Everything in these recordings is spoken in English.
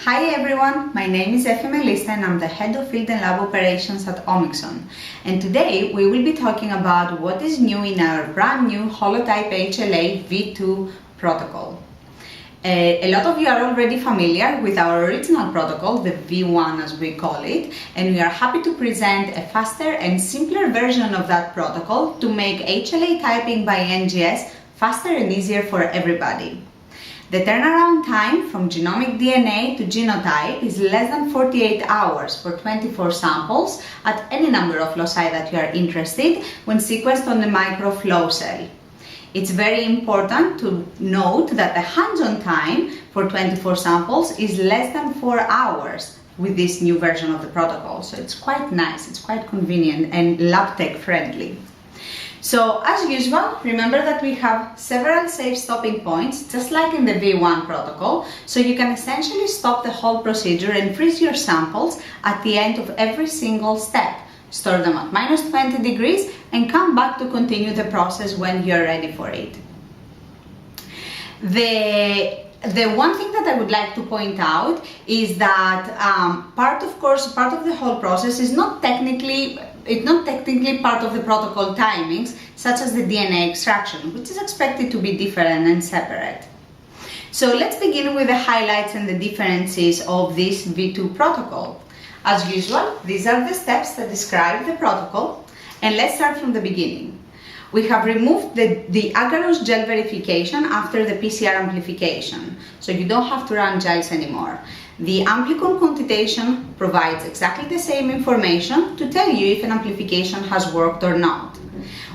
Hi everyone, my name is Efi Melissa and I'm the Head of Field and Lab Operations at Omixon. And today we will be talking about what is new in our brand new Holotype HLA v2 protocol. A lot of you are already familiar with our original protocol, the V1 as we call it, and we are happy to present a faster and simpler version of that protocol to make HLA typing by NGS faster and easier for everybody. The turnaround time from genomic DNA to genotype is less than 48 hours for 24 samples at any number of loci that you are interested when sequenced on the microflow cell. It's very important to note that the hands-on time for 24 samples is less than 4 hours with this new version of the protocol. So it's quite nice, it's quite convenient and lab tech friendly. So as usual, remember that we have several safe stopping points, just like in the V1 protocol, so you can essentially stop the whole procedure and freeze your samples at the end of every single step. Store them at -20 degrees and come back to continue the process when you're ready for it. The one thing that I would like to point out is that part of the whole process is not technically part of the protocol timings, such as the DNA extraction, which is expected to be different and separate. So let's begin with the highlights and the differences of this V2 protocol. As usual, these are the steps that describe the protocol, and let's start from the beginning. We have removed the agarose gel verification after the PCR amplification, so you don't have to run gels anymore. The amplicon quantitation provides exactly the same information to tell you if an amplification has worked or not.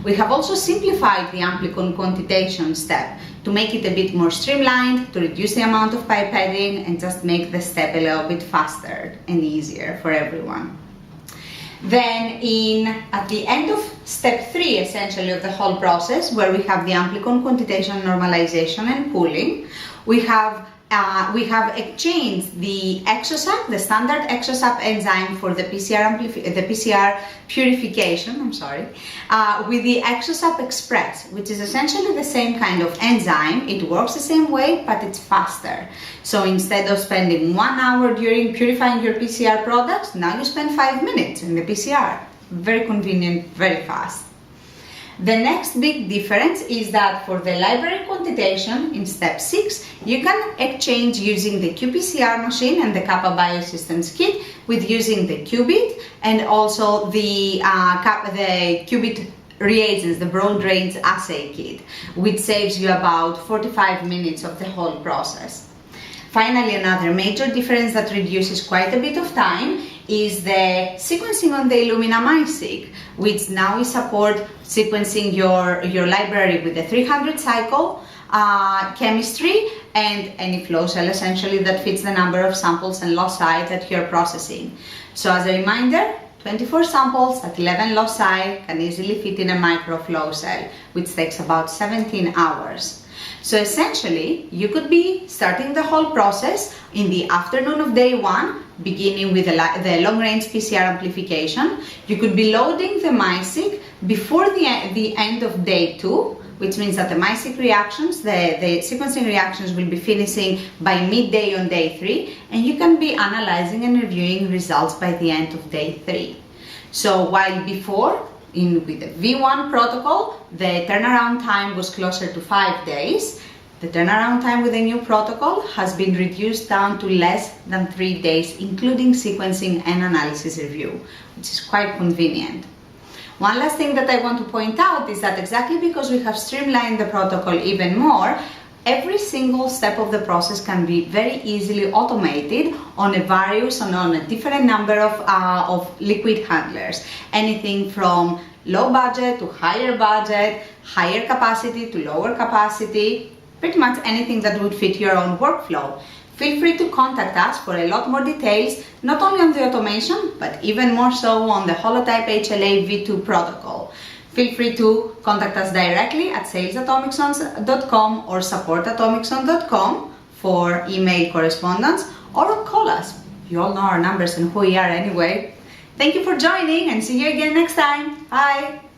We have also simplified the amplicon quantitation step to make it a bit more streamlined, to reduce the amount of pipetting and just make the step a little bit faster and easier for everyone. Then at the end of step 3 essentially of the whole process, where we have the amplicon quantitation normalization and pooling, we have exchanged the ExoSAP, the standard ExoSAP enzyme for the PCR purification, with the ExoSAP Express, which is essentially the same kind of enzyme. It works the same way, but it's faster. So instead of spending 1 hour during purifying your PCR products, now you spend 5 minutes in the PCR. Very convenient, very fast. The next big difference is that for the library quantitation in step 6, you can exchange using the qPCR machine and the Kappa Biosystems kit with using the qubit and also the qubit reagents, the broad range assay kit, which saves you about 45 minutes of the whole process. Finally, another major difference that reduces quite a bit of time is the sequencing on the Illumina MiSeq, which now we support sequencing your library with the 300 cycle chemistry and any flow cell essentially that fits the number of samples and loci that you're processing. So as a reminder, 24 samples at 11 loci can easily fit in a microflow cell, which takes about 17 hours. So essentially, you could be starting the whole process in the afternoon of day 1, beginning with the long-range PCR amplification. You could be loading the MiSeq before the end of day 2, which means that the MiSeq reactions, the sequencing reactions will be finishing by midday on day 3, and you can be analyzing and reviewing results by the end of day 3. So while before, with the V1 protocol, the turnaround time was closer to 5 days. The turnaround time with the new protocol has been reduced down to less than 3 days, including sequencing and analysis review, which is quite convenient. One last thing that I want to point out is that exactly because we have streamlined the protocol even more, every single step of the process can be very easily automated on a different number of liquid handlers. Anything from low budget to higher budget, higher capacity to lower capacity, pretty much anything that would fit your own workflow. Feel free to contact us for a lot more details, not only on the automation, but even more so on the Holotype HLA v2 protocol. Feel free to contact us directly at sales@omixon.com or support@omixon.com for email correspondence, or call us. You all know our numbers and who we are anyway. Thank you for joining and see you again next time. Bye!